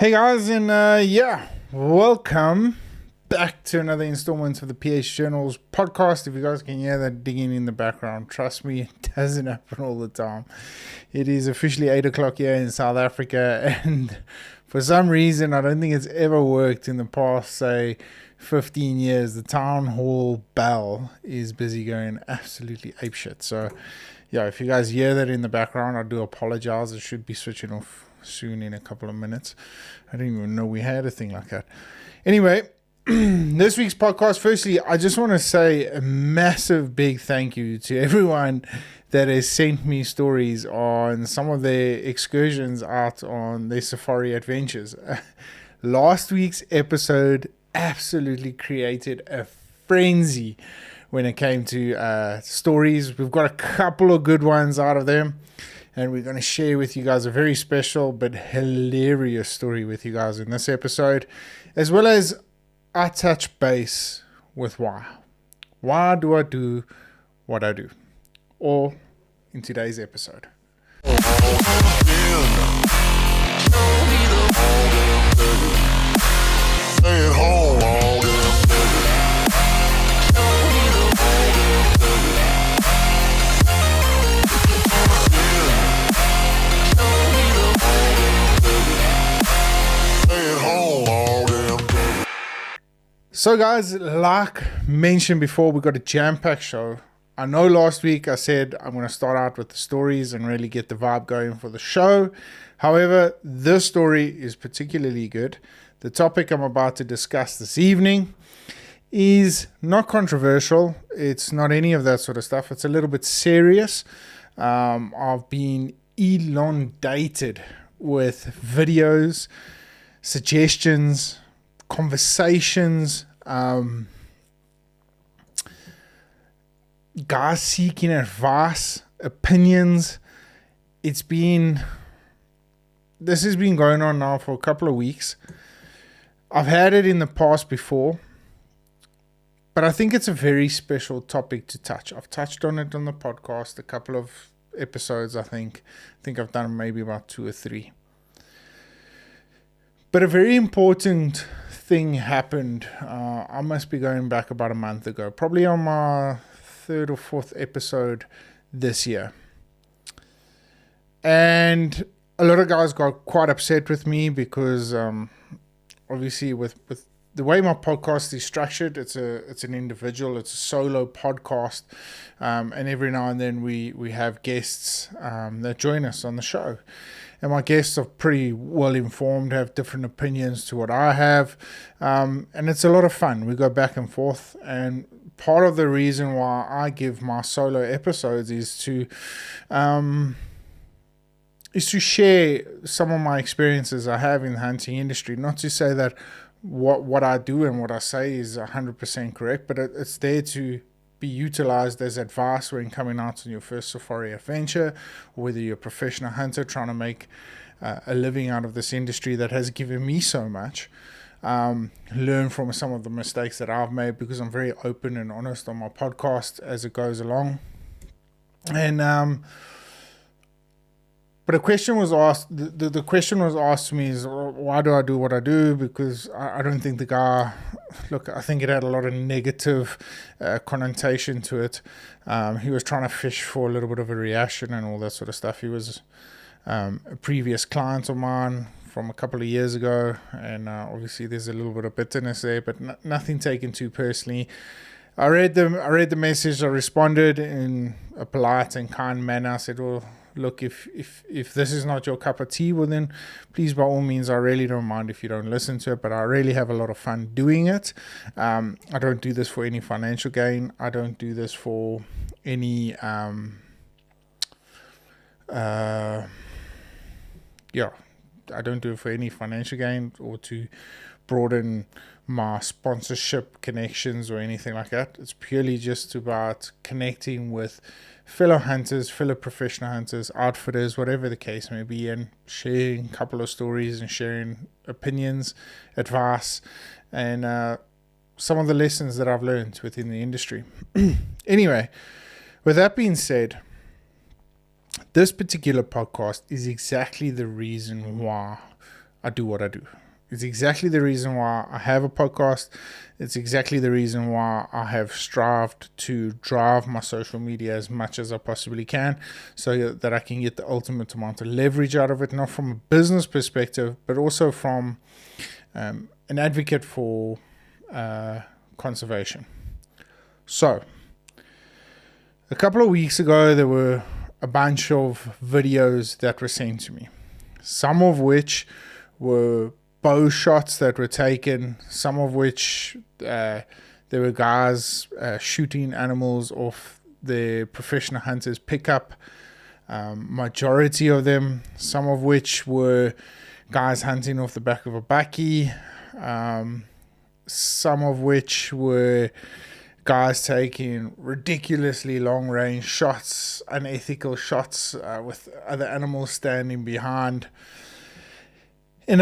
Hey guys, and welcome back to another installment of the PH Journals podcast. If you guys can hear that digging in the background, trust me, it doesn't happen all the time. It is officially 8 o'clock here in South Africa, and for some reason, I don't think it's ever worked in the past, say, 15 years. The town hall bell is busy going absolutely apeshit. So, yeah, if you guys hear that in the background, I do apologize. It should be switching off soon in a couple of minutes. I didn't even know we had a thing like that. Anyway, this week's podcast, firstly, I just want to say a massive big thank you to everyone that has sent me stories on some of their excursions out on their safari adventures. Last week's episode absolutely created a frenzy when it came to stories. We've got a couple of good ones out of them, and we're going to share with you guys a very special but hilarious story with you guys in this episode, as well as I touch base with why. Why do I do what I do? All in today's episode. So guys, like mentioned before, we got a jam-packed show. I know last week I said I'm going to start out with the stories and really get the vibe going for the show. However, this story is particularly good. The topic I'm about to discuss this evening is not controversial. It's not any of that sort of stuff. It's a little bit serious. I've been inundated with videos, suggestions, conversations, guys seeking advice, opinions. This has been going on now for a couple of weeks. I've had it in the past before, but I think it's a very special topic to touch. I've touched on it on the podcast, a couple of episodes, I think I've done maybe about 2 or 3. But a very important thing happened. I must be going back about a month ago, probably on my 3rd or 4th episode this year. And a lot of guys got quite upset with me because obviously with the way my podcast is structured, it's an individual, it's a solo podcast, and every now and then we have guests that join us on the show. And my guests are pretty well informed, have different opinions to what I have. And it's a lot of fun. We go back and forth. And part of the reason why I give my solo episodes is to share some of my experiences I have in the hunting industry. Not to say that what I do and what I say is 100% correct, but it's there to be utilized as advice when coming out on your first safari adventure, or whether you're a professional hunter trying to make a living out of this industry that has given me so much. Learn from some of the mistakes that I've made, because I'm very open and honest on my podcast as it goes along. And but a question was asked. The question was asked to me is, why do I do what I do? Because I don't think the guy. Look, I think it had a lot of negative connotation to it. He was trying to fish for a little bit of a reaction and all that sort of stuff. He was a previous client of mine from a couple of years ago, and obviously there's a little bit of bitterness there, but nothing taken too personally. I read the message. I responded in a polite and kind manner. I said, well, look, if this is not your cup of tea, well then please, by all means, I really don't mind if you don't listen to it, but I really have a lot of fun doing it. I don't do this for any financial gain. I don't do this for any I don't do it for any financial gain or to broaden my sponsorship connections or anything like that. It's purely just about connecting with fellow hunters, fellow professional hunters, outfitters, whatever the case may be, and sharing a couple of stories and sharing opinions, advice, and some of the lessons that I've learned within the industry. Anyway, with that being said, this particular podcast is exactly the reason why I do what I do. It's exactly the reason why I have a podcast. It's exactly the reason why I have strived to drive my social media as much as I possibly can so that I can get the ultimate amount of leverage out of it, not from a business perspective, but also from an advocate for conservation. So, a couple of weeks ago, there were a bunch of videos that were sent to me, some of which were bow shots that were taken, some of which there were guys shooting animals off the professional hunters' pickup, majority of them, some of which were guys hunting off the back of a bakkie, some of which were guys taking ridiculously long-range shots, unethical shots with other animals standing behind. And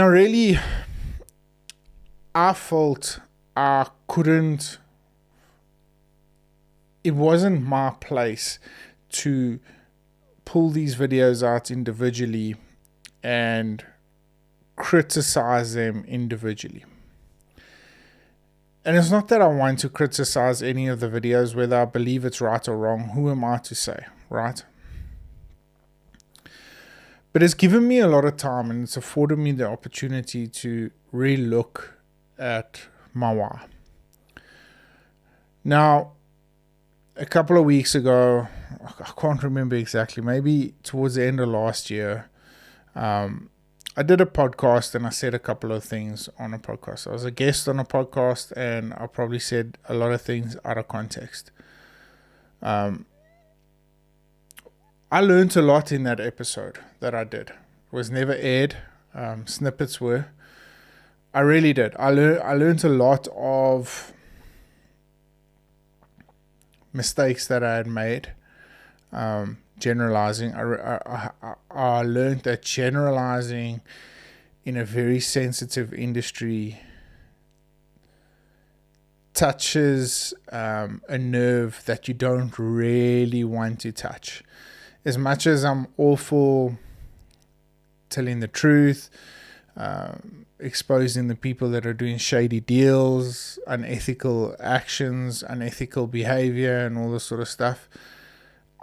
I felt I couldn't, it wasn't my place to pull these videos out individually and criticize them individually. And it's not that I want to criticize any of the videos, whether I believe it's right or wrong. Who am I to say, right? But it's given me a lot of time, and it's afforded me the opportunity to really look at my why. Now, a couple of weeks ago, I can't remember exactly, maybe towards the end of last year, I did a podcast and I said a couple of things on a podcast. I was a guest on a podcast and I probably said a lot of things out of context. I learned a lot in that episode that I did. It was never aired. Snippets were. I really did. I learned a lot of mistakes that I had made. Generalizing. I learned that generalizing in a very sensitive industry touches a nerve that you don't really want to touch. As much as I'm all for telling the truth, exposing the people that are doing shady deals, unethical actions, unethical behavior, and all this sort of stuff,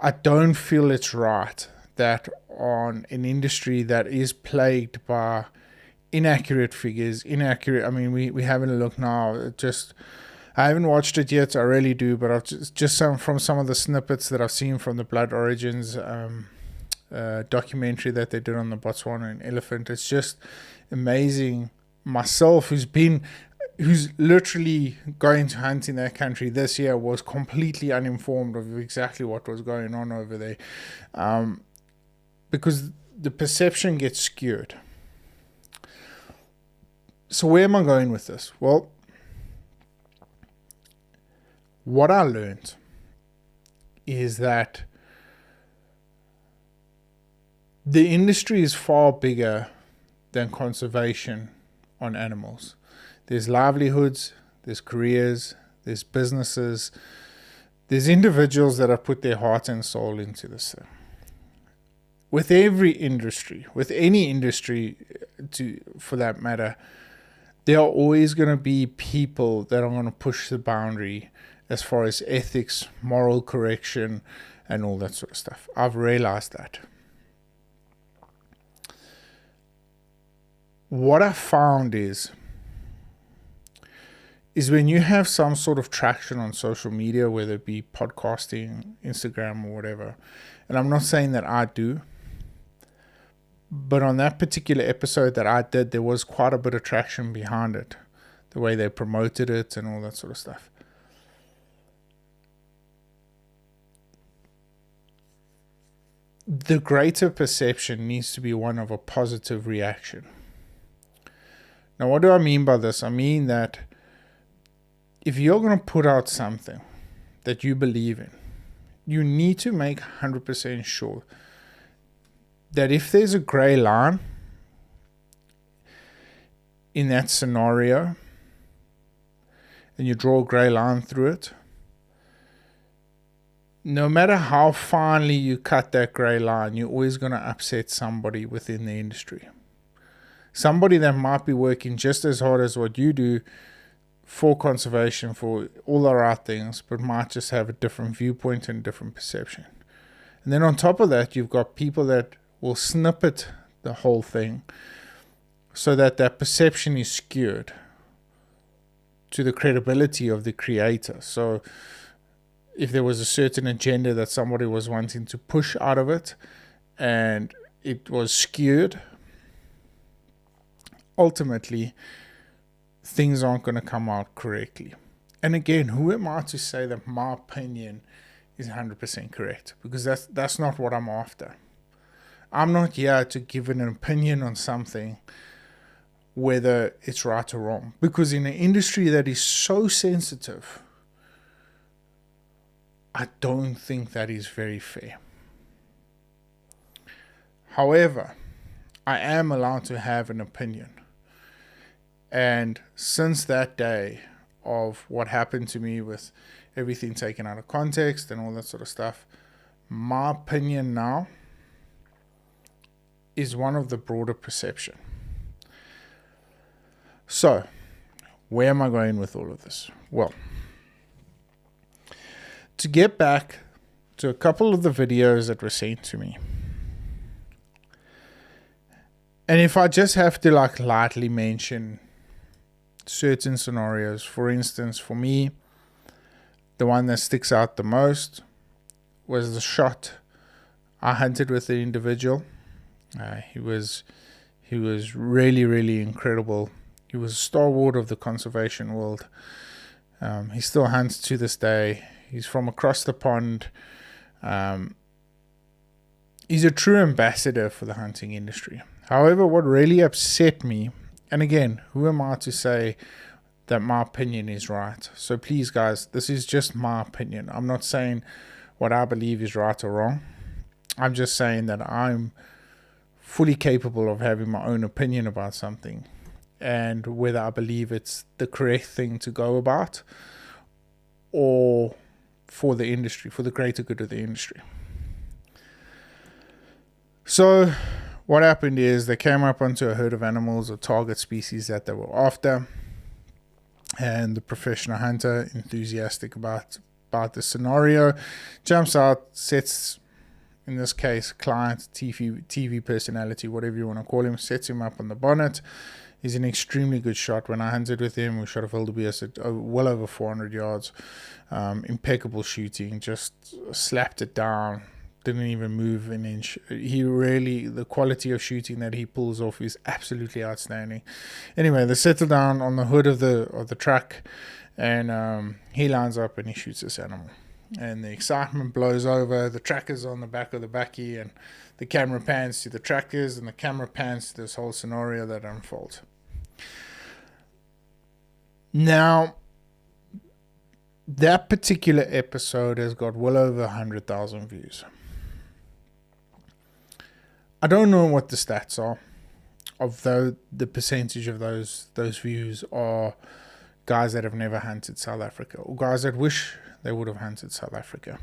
I don't feel it's right that on an industry that is plagued by inaccurate figures, I mean, we having a look now, I haven't watched it yet, I really do, but I've just from some of the snippets that I've seen from the Blood Origins documentary that they did on the Botswana and elephant. It's just amazing. Myself, who's literally going to hunt in that country this year, was completely uninformed of exactly what was going on over there, because the perception gets skewed. So where am I going with this? Well, what I learned is that the industry is far bigger than conservation on animals. There's livelihoods, there's careers, there's businesses, there's individuals that have put their heart and soul into this thing. With every industry, with any industry for that matter, there are always going to be people that are going to push the boundary as far as ethics, moral correction, and all that sort of stuff. I've realized that. What I found is when you have some sort of traction on social media, whether it be podcasting, Instagram, or whatever, and I'm not saying that I do, but on that particular episode that I did, there was quite a bit of traction behind it, the way they promoted it and all that sort of stuff. The greater perception needs to be one of a positive reaction. Now, what do I mean by this? I mean that if you're going to put out something that you believe in, you need to make 100% sure that if there's a gray line in that scenario, and you draw a gray line through it, no matter how finely you cut that gray line, you're always going to upset somebody within the industry. somebody that might be working just as hard as what you do for conservation, for all the right things, but might just have a different viewpoint and different perception. And then on top of that, you've got people that will snippet the whole thing so that that perception is skewed to the credibility of the creator. So if there was a certain agenda that somebody was wanting to push out of it and it was skewed, ultimately things aren't going to come out correctly. And again, who am I to say that my opinion is 100% correct? Because that's not what I'm after. I'm not here to give an opinion on something, whether it's right or wrong. Because in an industry that is so sensitive, I don't think that is very fair. However, I am allowed to have an opinion. And since that day of what happened to me with everything taken out of context and all that sort of stuff, my opinion now is one of the broader perception. So, where am I going with all of this? Well, to get back to a couple of the videos that were sent to me, and if I just have to lightly mention certain scenarios, for instance, for me, the one that sticks out the most was the shot I hunted with the individual. He was really, really incredible. He was a stalwart of the conservation world. He still hunts to this day. He's from across the pond. He's a true ambassador for the hunting industry. However, what really upset me, and again, who am I to say that my opinion is right? So please, guys, this is just my opinion. I'm not saying what I believe is right or wrong. I'm just saying that I'm fully capable of having my own opinion about something and whether I believe it's the correct thing to go about or for the industry, for the greater good of the industry. So what happened is they came up onto a herd of animals or target species that they were after, and the professional hunter, enthusiastic about the scenario, jumps out, sets, in this case, client, TV personality, whatever you want to call him, sets him up on the bonnet. He's an extremely good shot. When I hunted with him, we shot a wildebeest at well over 400 yards. Impeccable shooting, just slapped it down, didn't even move an inch. He really, the quality of shooting that he pulls off is absolutely outstanding. Anyway, they settle down on the hood of the truck, and he lines up and he shoots this animal. And the excitement blows over. The tracker's on the back of the bakkie, and the camera pans to the trackers, and the camera pans to this whole scenario that unfolds. Now, that particular episode has got well over 100,000 views. I don't know what the stats are of the percentage of those views are guys that have never hunted South Africa or guys that wish they would have hunted South Africa.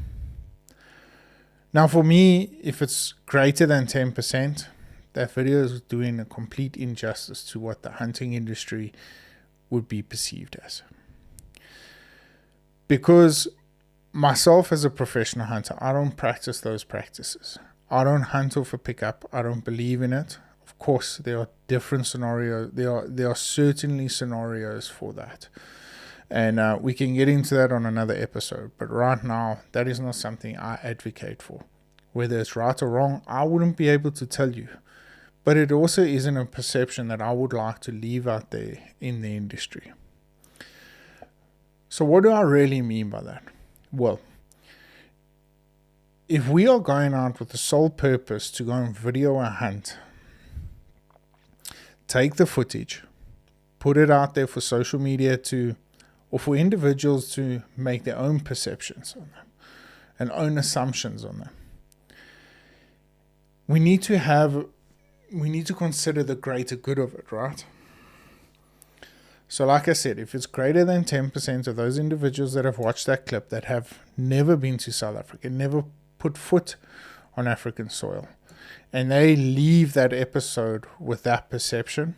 Now, for me, if it's greater than 10%, that video is doing a complete injustice to what the hunting industry would be perceived as. Because myself as a professional hunter, I don't practice those practices. I don't hunt off a pickup. I don't believe in it. Of course, there are different scenarios. There are certainly scenarios for that. And we can get into that on another episode. But right now, that is not something I advocate for. Whether it's right or wrong, I wouldn't be able to tell you. But it also isn't a perception that I would like to leave out there in the industry. So what do I really mean by that? Well, if we are going out with the sole purpose to go and video a hunt, take the footage, put it out there for social media or for individuals to make their own perceptions on them and own assumptions on them. We need to consider the greater good of it, right? So like I said, if it's greater than 10% of those individuals that have watched that clip that have never been to South Africa, never put foot on African soil, and they leave that episode with that perception,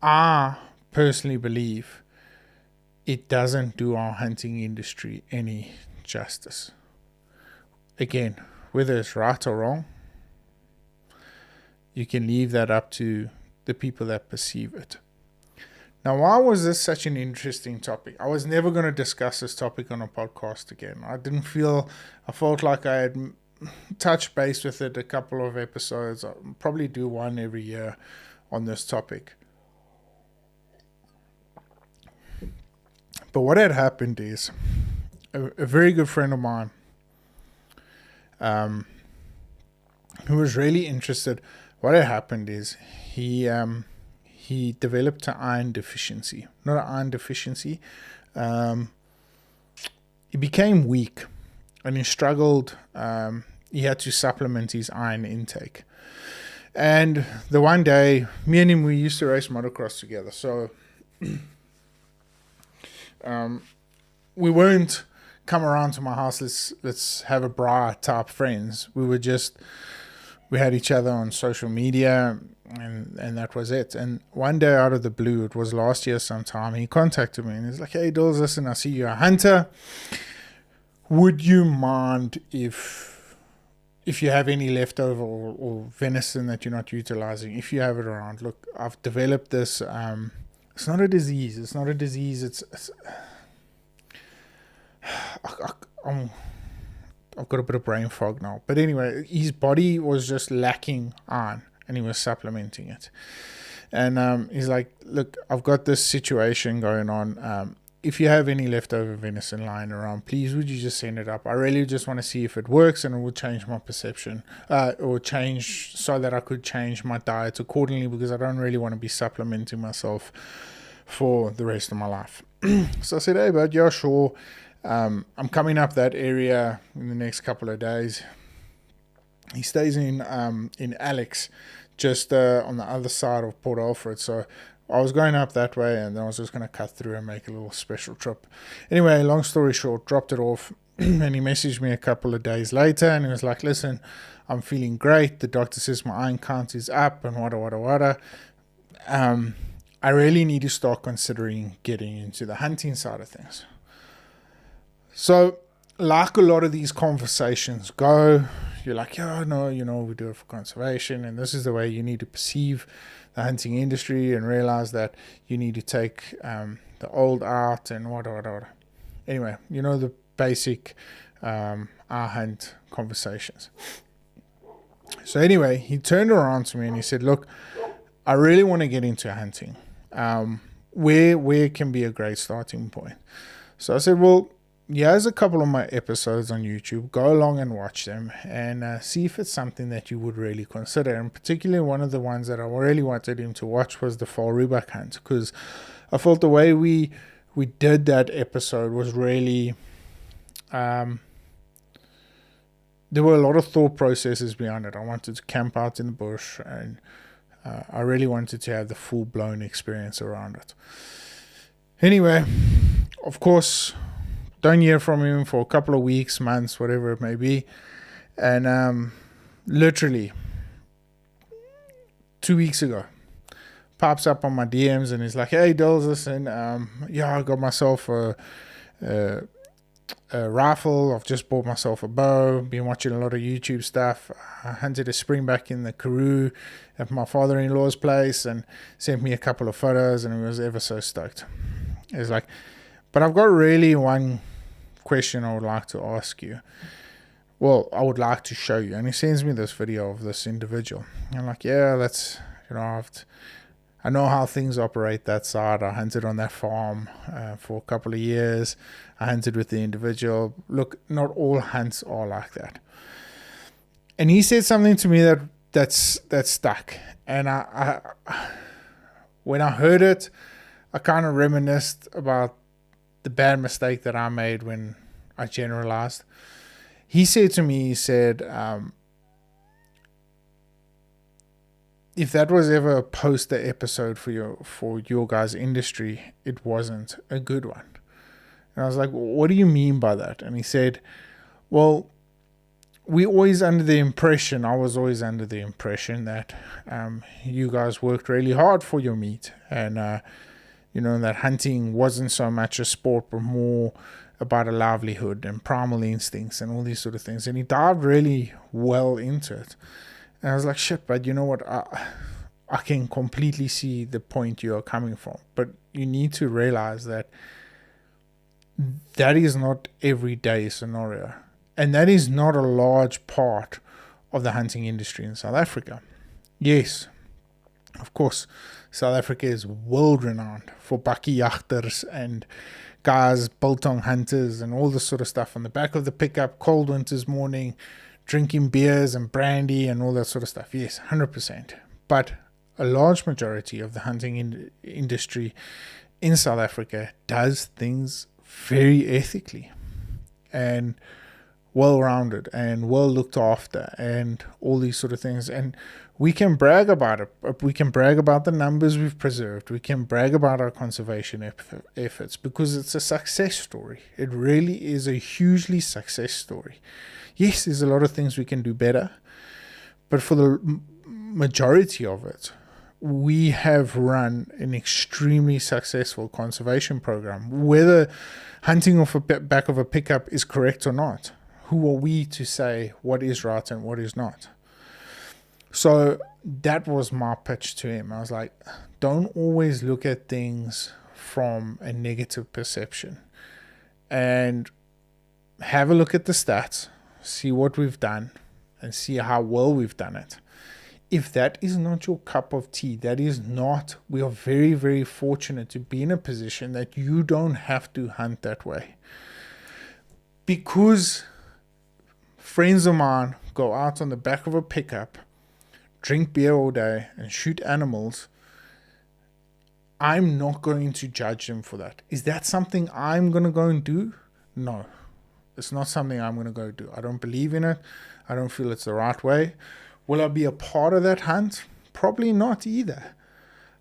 I personally believe it doesn't do our hunting industry any justice. Again, whether it's right or wrong, you can leave that up to the people that perceive it. Now, why was this such an interesting topic? I was never going to discuss this topic on a podcast again. I felt like I had touched base with it a couple of episodes. I'll probably do one every year on this topic. But what had happened is a very good friend of mine who was really interested. What had happened is he developed an iron deficiency. Not an iron deficiency. He became weak and he struggled. He had to supplement his iron intake. And the one day, me and him, we used to race motocross together. So we weren't come around to my house, let's have a bra type friends. We had each other on social media, and that was it. And one day out of the blue, it was last year sometime, he contacted me and he's like, "Hey Dills, listen, I see you're a hunter. Would you mind if you have any leftover or venison that you're not utilizing, if you have it around? Look, I've developed this, it's not a disease, it's I've got a bit of brain fog now. But anyway, his body was just lacking iron and he was supplementing it. And he's like, "Look, I've got this situation going on. If you have any leftover venison lying around, please, would you just send it up? I really just want to see if it works and it will change my perception or change so that I could change my diet accordingly, because I don't really want to be supplementing myself for the rest of my life." So I said, "Hey, bud, yeah, sure. I'm coming up that area in the next couple of days." He stays in Alex, just on the other side of Port Alfred. So I was going up that way, and then I was just going to cut through and make a little special trip. Anyway, long story short, dropped it off, and he messaged me a couple of days later, and he was like, "Listen, I'm feeling great. The doctor says my iron count is up, and wada. I really need to start considering getting into the hunting side of things." So, like a lot of these conversations go, you're like, "Yeah, no, we do it for conservation, and this is the way you need to perceive the hunting industry and realize that you need to take the old out and whatever." Anyway, the basic I hunt conversations. So anyway, he turned around to me and he said, "Look, I really want to get into hunting. Where can be a great starting point?" So I said, "Well, here's a couple of my episodes on YouTube. Go along and watch them and see if it's something that you would really consider." And particularly one of the ones that I really wanted him to watch was the fall rhubarb hunt, because I felt the way we did that episode was really there were a lot of thought processes behind it. I wanted to camp out in the bush, and I really wanted to have the full-blown experience around it. Anyway, of course, don't hear from him for a couple of weeks, months, whatever it may be. And literally 2 weeks ago, pops up on my DMs and he's like, "Hey, Dills, listen, I got myself a rifle. I've just bought myself a bow. Been watching a lot of YouTube stuff. I hunted a springback in the Karoo at my father-in-law's place," and sent me a couple of photos, and he was ever so stoked. It's like, "But I've got really one question I would like to ask you. Well, I would like to show you." And he sends me this video of this individual. And I'm like, "Yeah, that's, I know how things operate that side. I hunted on that farm for a couple of years. I hunted with the individual. Look, not all hunts are like that." And he said something to me that stuck. And I when I heard it, I kind of reminisced about the bad mistake that I made when I generalized. He said to me, if that was ever a poster episode for your guys' industry, it wasn't a good one. And I was like, "What do you mean by that?" And he said, "Well, we always under the impression, I was always under the impression that you guys worked really hard for your meat, and that hunting wasn't so much a sport but more about a livelihood and primal instincts and all these sort of things. And he dived really well into it. And I was like, shit, but you know what? I can completely see the point you are coming from. But you need to realize that is not everyday scenario. And that is not a large part of the hunting industry in South Africa. Yes, of course, South Africa is world renowned for bakkie jagters and guys, biltong hunters and all this sort of stuff on the back of the pickup, cold winter's morning, drinking beers and brandy and all that sort of stuff. Yes, 100%. But a large majority of the hunting industry in South Africa does things very ethically and well-rounded and well looked after and all these sort of things. And we can brag about it. We can brag about the numbers we've preserved. We can brag about our conservation efforts because it's a success story. It really is a hugely success story. Yes, there's a lot of things we can do better, but for the majority of it, we have run an extremely successful conservation program. Whether hunting off the back of a pickup is correct or not, who are we to say what is right and what is not? So that was my pitch to him. I was like, don't always look at things from a negative perception, and have a look at the stats, see what we've done, and see how well we've done it. If that is not your cup of tea, we are very, very fortunate to be in a position that you don't have to hunt that way. Because friends of mine go out on the back of a pickup, drink beer all day, and shoot animals, I'm not going to judge them for that. Is that something I'm going to go and do? No, it's not something I'm going to go do. I don't believe in it. I don't feel it's the right way. Will I be a part of that hunt? Probably not either.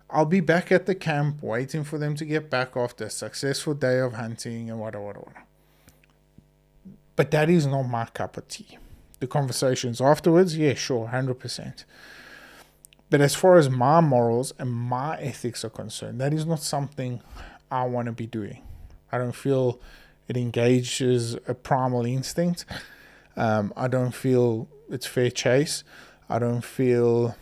I'll be back at the camp waiting for them to get back after a successful day of hunting and whatever. But that is not my cup of tea. The conversations afterwards, yeah, sure, 100%. But as far as my morals and my ethics are concerned, that is not something I want to be doing. I don't feel it engages a primal instinct. I don't feel it's fair chase. I don't feel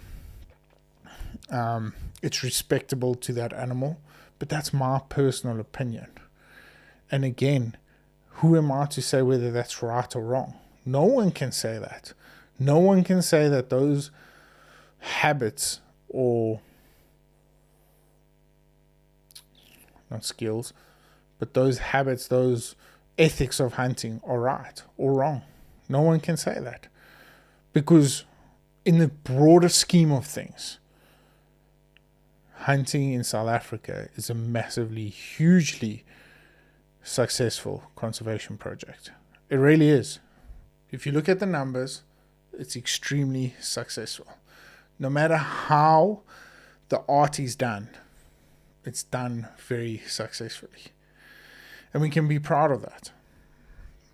it's respectable to that animal. But that's my personal opinion. And again, who am I to say whether that's right or wrong? No one can say that. No one can say that those habits or not skills, but those habits, those ethics of hunting are right or wrong. No one can say that. Because in the broader scheme of things, hunting in South Africa is a massively, hugely successful conservation project. It really is. If you look at the numbers, it's extremely successful. No matter how the art is done, it's done very successfully. And we can be proud of that.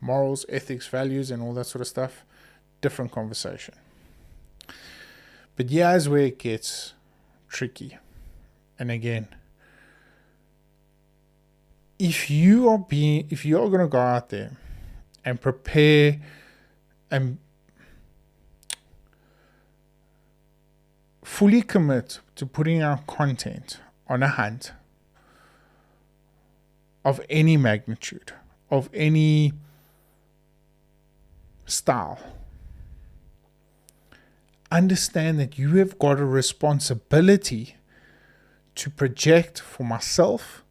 Morals, ethics, values, and all that sort of stuff, different conversation. But here's where it gets tricky. And again, if you are going to go out there and prepare and fully commit to putting out content on a hunt of any magnitude, of any style, understand that you have got a responsibility to project for myself,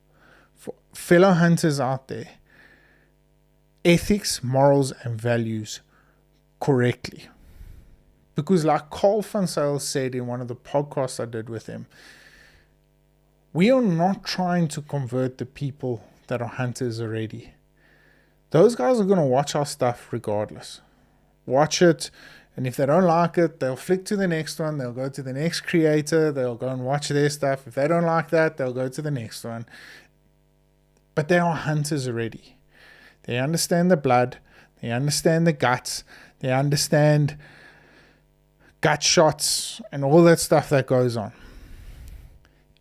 for fellow hunters out there, ethics, morals, and values correctly. Because like Carl van Zyl said in one of the podcasts I did with him, we are not trying to convert the people that are hunters already. Those guys are going to watch our stuff regardless. Watch it, and if they don't like it, they'll flick to the next one, they'll go to the next creator, they'll go and watch their stuff. If they don't like that, they'll go to the next one. But they are hunters already. They understand the blood, they understand the guts, They understand gut shots and all that stuff that goes on.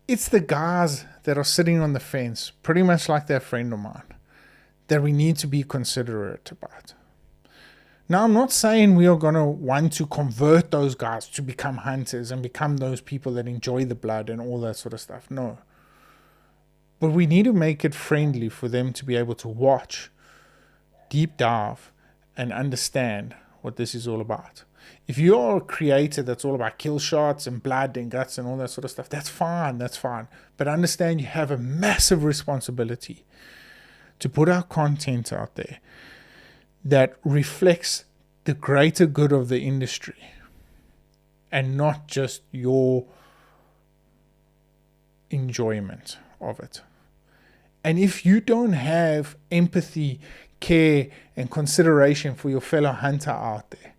It's the guys that are sitting on the fence, pretty much like that friend of mine, that we need to be considerate about. Now, I'm not saying we are going to want to convert those guys to become hunters and become those people that enjoy the blood and all that sort of stuff. No. But we need to make it friendly for them to be able to watch, deep dive, and understand what this is all about. If you are a creator that's all about kill shots and blood and guts and all that sort of stuff, that's fine. But understand you have a massive responsibility to put out content out there that reflects the greater good of the industry and not just your enjoyment of it. And if you don't have empathy, care, and consideration for your fellow hunter out there,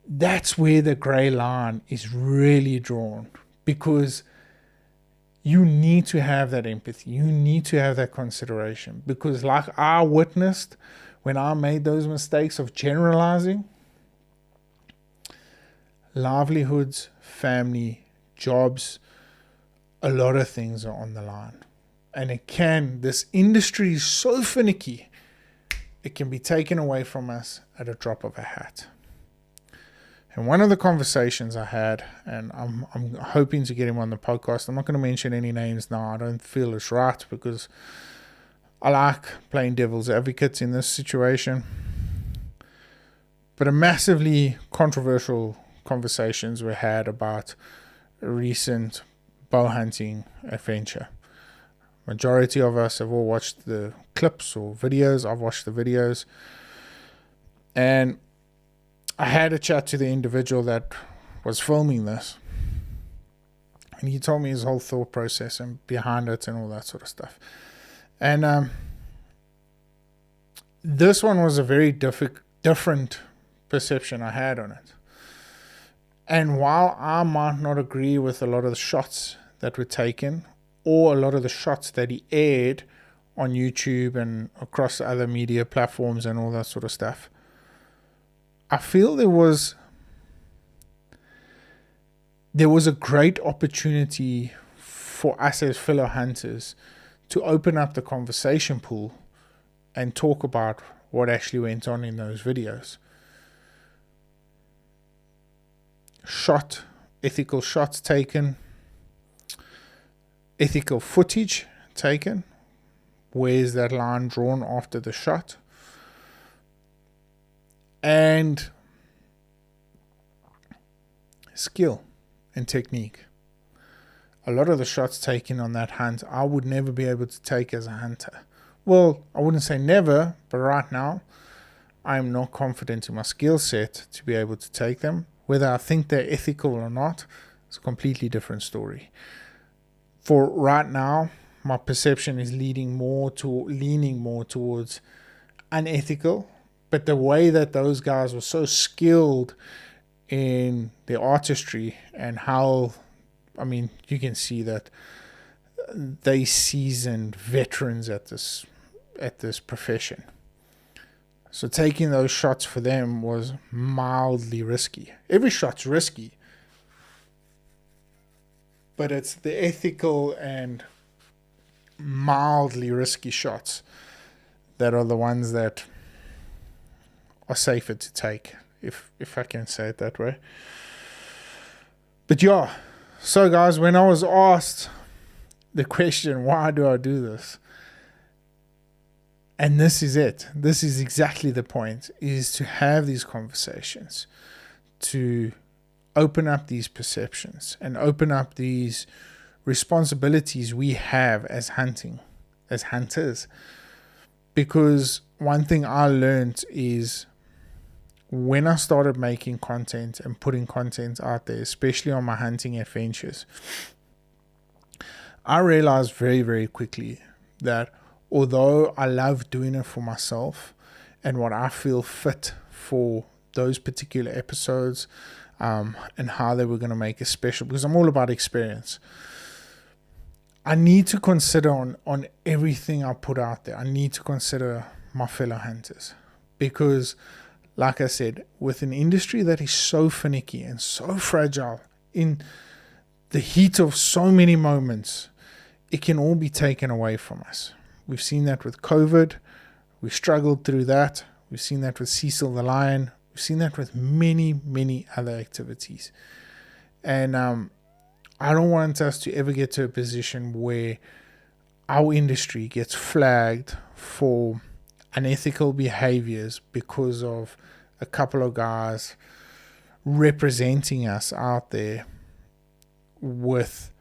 that's where the gray line is really drawn, because you need to have that empathy. You need to have that consideration, because like I witnessed when I made those mistakes of generalizing, livelihoods, family, jobs, a lot of things are on the line. And this industry is so finicky, it can be taken away from us at a drop of a hat. And one of the conversations I had, and I'm hoping to get him on the podcast, I'm not going to mention any names now, I don't feel it's right, because I like playing devil's advocate in this situation. But a massively controversial conversations were had about a recent bow hunting adventure. Majority of us have all watched the clips or videos. I've watched the videos. And I had a chat to the individual that was filming this. And he told me his whole thought process and behind it and all that sort of stuff. And this one was a very different perception I had on it. And while I might not agree with a lot of the shots that were taken, or a lot of the shots that he aired on YouTube and across other media platforms and all that sort of stuff, I feel there was a great opportunity for us as fellow hunters to open up the conversation pool and talk about what actually went on in those videos. Ethical shots taken, ethical footage taken. Where's that line drawn after the shot? And skill and technique. A lot of the shots taken on that hunt, I would never be able to take as a hunter. Well, I wouldn't say never, but right now, I'm not confident in my skill set to be able to take them. Whether I think they're ethical or not, it's a completely different story. For right now, my perception is leaning more towards unethical. But the way that those guys were so skilled in their artistry and how, you can see that they seasoned veterans at this profession. So taking those shots for them was mildly risky. Every shot's risky, but it's the ethical and mildly risky shots that are the ones that are safer to take, if I can say it that way. But yeah, so guys, when I was asked the question, why do I do this? And this is it. This is exactly the point, is to have these conversations, to open up these perceptions and open up these responsibilities we have as hunters. Because one thing I learned is when I started making content and putting content out there, especially on my hunting adventures, I realized very, very quickly that although I love doing it for myself and what I feel fit for those particular episodes, and how they were going to make it special, because I'm all about experience, I need to consider on everything I put out there, I need to consider my fellow hunters. Because like I said, with an industry that is so finicky and so fragile, in the heat of so many moments, it can all be taken away from us. We've seen that with COVID. We struggled through that. We've seen that with Cecil the Lion. We've seen that with many, many other activities. And I don't want us to ever get to a position where our industry gets flagged for unethical behaviors because of a couple of guys representing us out there with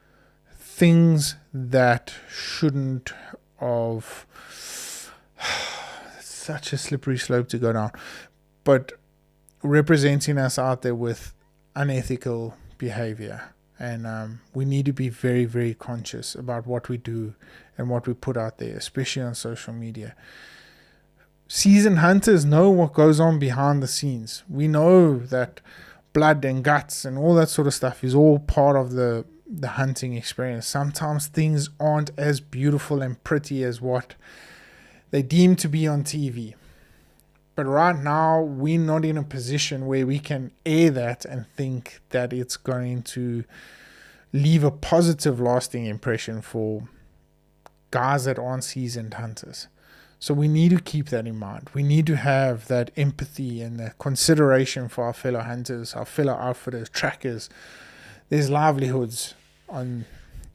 things that shouldn't have. Such a slippery slope to go down, but representing us out there with unethical behavior. And we need to be very, very conscious about what we do and what we put out there, especially on social media. Seasoned hunters know what goes on behind the scenes. We know that blood and guts and all that sort of stuff is all part of the hunting experience. Sometimes things aren't as beautiful and pretty as what they deem to be on TV. But right now, we're not in a position where we can air that and think that it's going to leave a positive, lasting impression for guys that aren't seasoned hunters. So we need to keep that in mind. We need to have that empathy and that consideration for our fellow hunters, our fellow outfitters, trackers. There's livelihoods on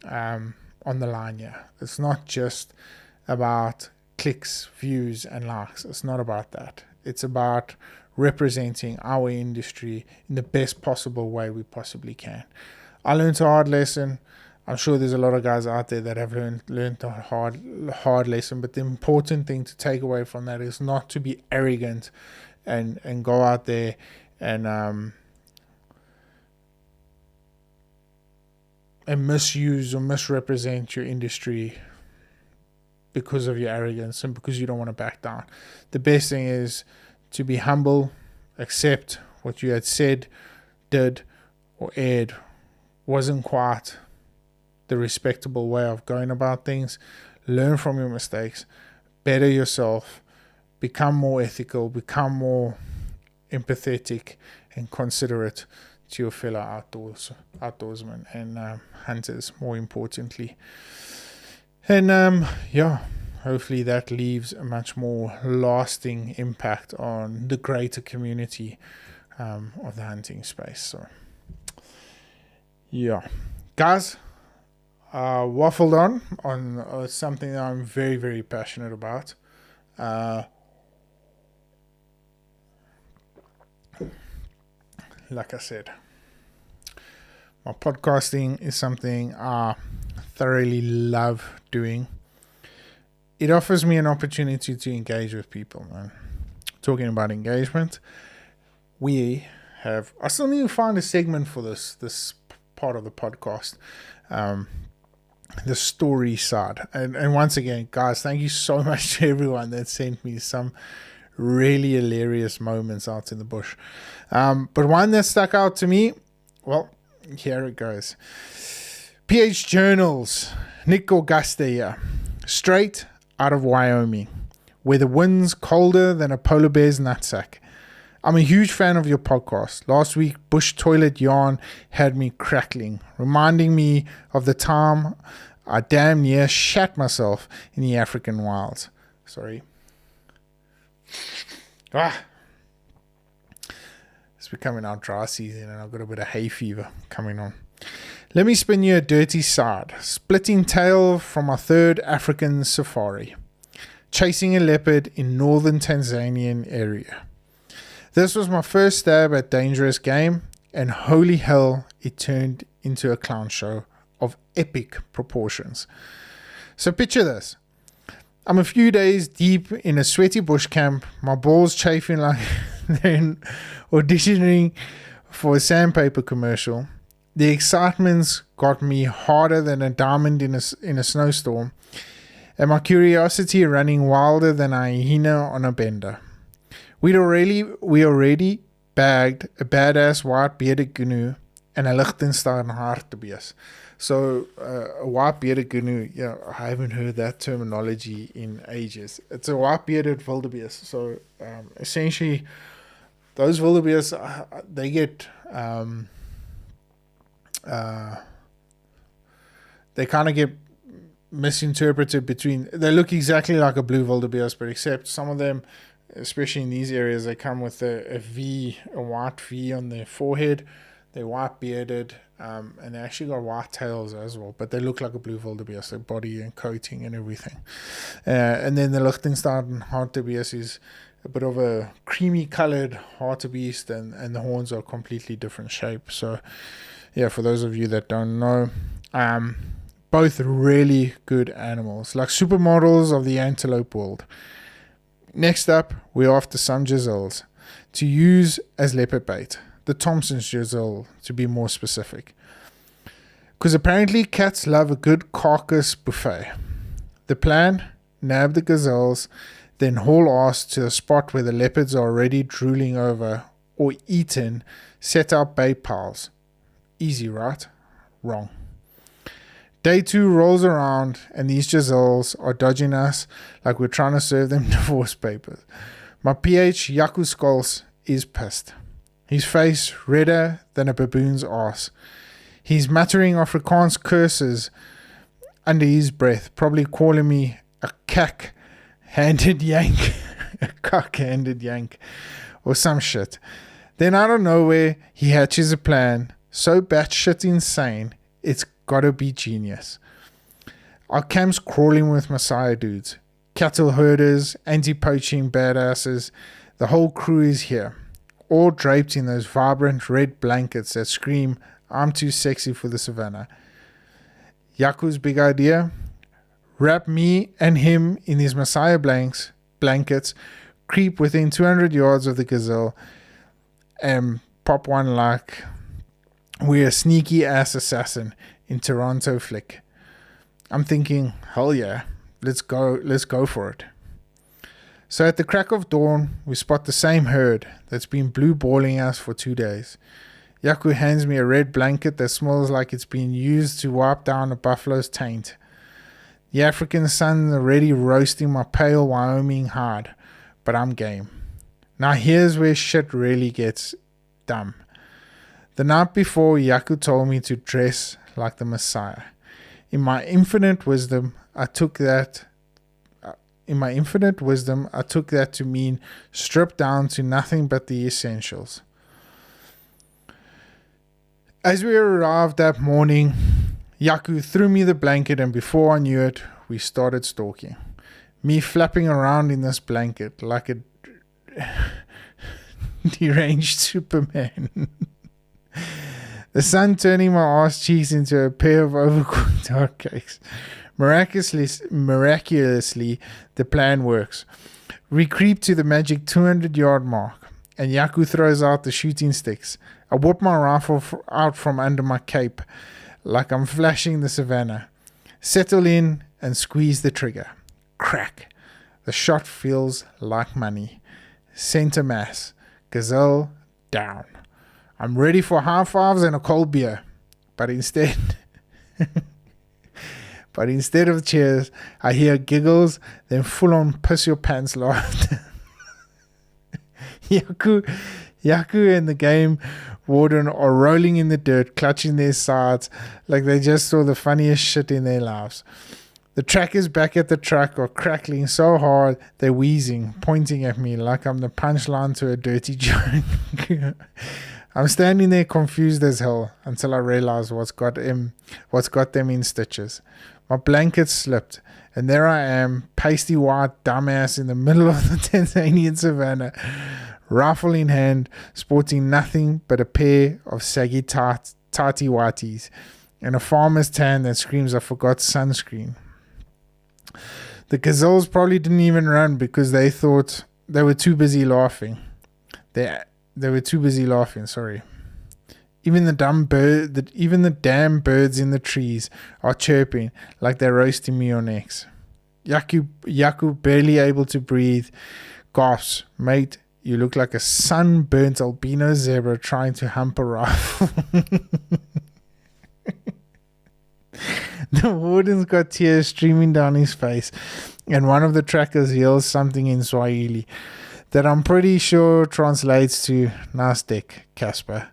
the line here. It's not just about clicks, views, and likes. It's not about that. It's about representing our industry in the best possible way we possibly can. I learned a hard lesson. I'm sure there's a lot of guys out there that have learned a hard lesson, but the important thing to take away from that is not to be arrogant and go out there and misuse or misrepresent your industry because of your arrogance and because you don't want to back down. The best thing is to be humble, accept what you had said, did, or aired wasn't quite the respectable way of going about things. Learn from your mistakes, better yourself, become more ethical, become more empathetic and considerate to your fellow outdoorsmen and hunters, more importantly. And hopefully that leaves a much more lasting impact on the greater community of the hunting space. So, guys, waffled on something that I'm very, very passionate about. Like I said, my podcasting is something I thoroughly love doing. It offers me an opportunity to engage with people, man. Talking about engagement, I still need to find a segment for this part of the podcast, the story side. And once again, guys, thank you so much to everyone that sent me some really hilarious moments out in the bush. But one that stuck out to me, well, here it goes. PH Journals, Nick Augusta here, straight out of Wyoming, where the wind's colder than a polar bear's nutsack. I'm a huge fan of your podcast. Last week, Bush Toilet Yarn had me crackling, reminding me of the time I damn near shat myself in the African wilds. Sorry. It's becoming our dry season and I've got a bit of hay fever coming on. Let me spin you a dirty side. Splitting tail from our third African safari. Chasing a leopard in northern Tanzanian area. This was my first stab at dangerous game, and holy hell, it turned into a clown show of epic proportions. So picture this. I'm a few days deep in a sweaty bush camp, my balls chafing like they're auditioning for a sandpaper commercial. The excitement's got me harder than a diamond in a snowstorm, and my curiosity running wilder than a hyena on a bender. We already bagged a badass white-bearded gnu and a Liechtenstein hartebeest. So a white-bearded gnu, I haven't heard that terminology in ages. It's a white-bearded wildebeest. So essentially those wildebeest, they get they kind of get misinterpreted between. They look exactly like a blue wildebeest, but except some of them, especially in these areas, they come with a white V on their forehead. They're white bearded, and they actually got white tails as well, but they look like a blue wildebeest, their body and coating and everything. And then the Liechtenstein hartebeest is a bit of a creamy colored hartebeest, and the horns are completely different shape. So yeah, for those of you that don't know, both really good animals, like supermodels of the antelope world. Next up, we're after some gazelles to use as leopard bait. The Thompson's gazelle, to be more specific. Because apparently cats love a good carcass buffet. The plan, nab the gazelles, then haul ass to a spot where the leopards are already drooling over or eaten, set out bait piles. Easy, right? Wrong. Day 2 rolls around and these gazelles are dodging us like we're trying to serve them divorce papers. My PH, Jaco Skulls, is pissed. His face redder than a baboon's ass. He's muttering Afrikaans curses under his breath, probably calling me a cack-handed yank, a cock-handed yank, or some shit. Then out of nowhere, he hatches a plan so batshit insane, it's gotta be genius. Our camp's crawling with Messiah dudes, cattle herders, anti-poaching badasses. The whole crew is here, all draped in those vibrant red blankets that scream, I'm too sexy for the savannah. Jaco's big idea? Wrap me and him in these Messiah blankets, creep within 200 yards of the gazelle, and pop one like we're a sneaky ass assassin in Toronto flick. I'm thinking, hell yeah, let's go for it. So at the crack of dawn, we spot the same herd that's been blue balling us for 2 days. Jaco hands me a red blanket that smells like it's been used to wipe down a buffalo's taint. The African sun's already roasting my pale Wyoming hide, but I'm game. Now here's where shit really gets dumb. The night before, Jaco told me to dress like the Messiah. In my infinite wisdom, I took that to mean strip down to nothing but the essentials. As we arrived that morning, Jaco threw me the blanket, and before I knew it, we started stalking. Me flapping around in this blanket like a deranged Superman. The sun turning my ass cheeks into a pair of overcooked hotcakes. Miraculously, the plan works. We creep to the magic 200-yard mark, and Jaco throws out the shooting sticks. I whip my rifle out from under my cape, like I'm flashing the savannah. Settle in and squeeze the trigger. Crack. The shot feels like money. Center mass. Gazelle down. I'm ready for high fives and a cold beer. But instead of cheers, I hear giggles, then full-on piss your pants laughter. Jaco and the game warden are rolling in the dirt, clutching their sides like they just saw the funniest shit in their lives. The trackers back at the truck are crackling so hard they're wheezing, pointing at me like I'm the punchline to a dirty joke. I'm standing there confused as hell until I realize what's got them in stitches. My blanket slipped, and there I am, pasty white dumbass in the middle of the Tanzanian savannah, rifle in hand, sporting nothing but a pair of saggy tighty whities and a farmer's tan that screams I forgot sunscreen. The gazelles probably didn't even run because they thought they were too busy laughing. They were too busy laughing, sorry. Even the damn birds in the trees are chirping like they're roasting me on X. Jaco, barely able to breathe, gasps, mate, you look like a sunburnt albino zebra trying to hump a rifle. The warden's got tears streaming down his face, and one of the trackers yells something in Swahili. that I'm pretty sure translates to nice dick, Casper.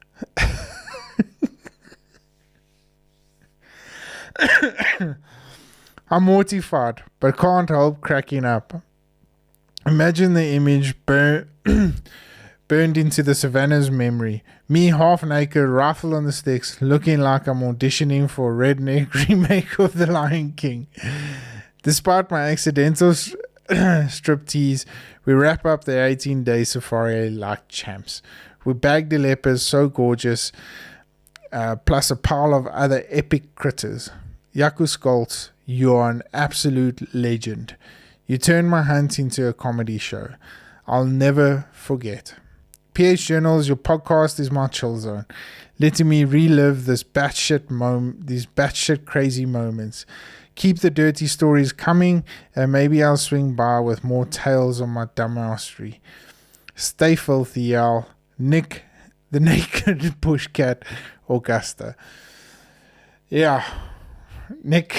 I'm mortified, but can't help cracking up. Imagine the image burned into the savannah's memory. Me half naked, rifle on the sticks, looking like I'm auditioning for a redneck remake of The Lion King. Despite my accidental striptease, we wrap up the 18-day safari like champs. We bag the leopards so gorgeous, plus a pile of other epic critters. Yaku Skolts, you are an absolute legend. You turned my hunt into a comedy show. I'll never forget. PH Journals, your podcast is my chill zone, letting me relive these batshit crazy moments. Keep the dirty stories coming, and maybe I'll swing by with more tales on my dumbassery. Stay filthy, y'all. Nick, the naked bushcat, Augusta. Yeah, Nick.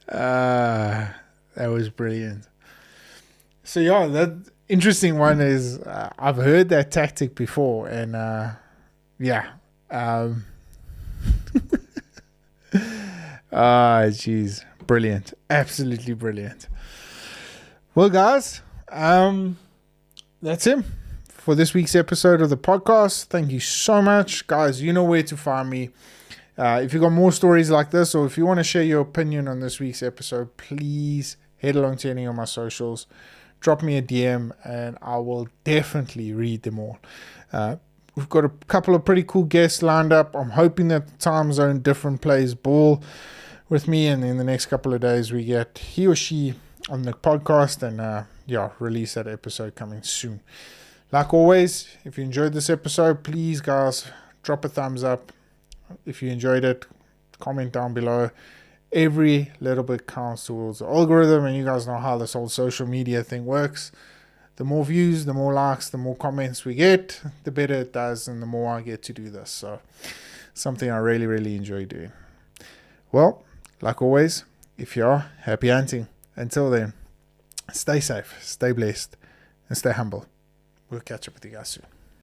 That was brilliant. So yeah, that interesting one is I've heard that tactic before, and jeez, brilliant, absolutely brilliant. Well, guys, that's it for this week's episode of the podcast. Thank you so much, guys. You know where to find me. If you got more stories like this, or if you want to share your opinion on this week's episode, please head along to any of my socials. Drop me a DM, and I will definitely read them all. We've got a couple of pretty cool guests lined up. I'm hoping that the time zone different plays ball with me, and in the next couple of days we get he or she on the podcast, and release that episode coming soon. Like always, if you enjoyed this episode, please, guys, drop a thumbs up. If you enjoyed it, comment down below. Every little bit counts towards the algorithm, and you guys know how this whole social media thing works. The more views, the more likes, the more comments we get, the better it does, and the more I get to do this. So something I really, really enjoy doing. Well, like always, if you are, happy hunting. Until then, stay safe, stay blessed, and stay humble. We'll catch up with you guys soon.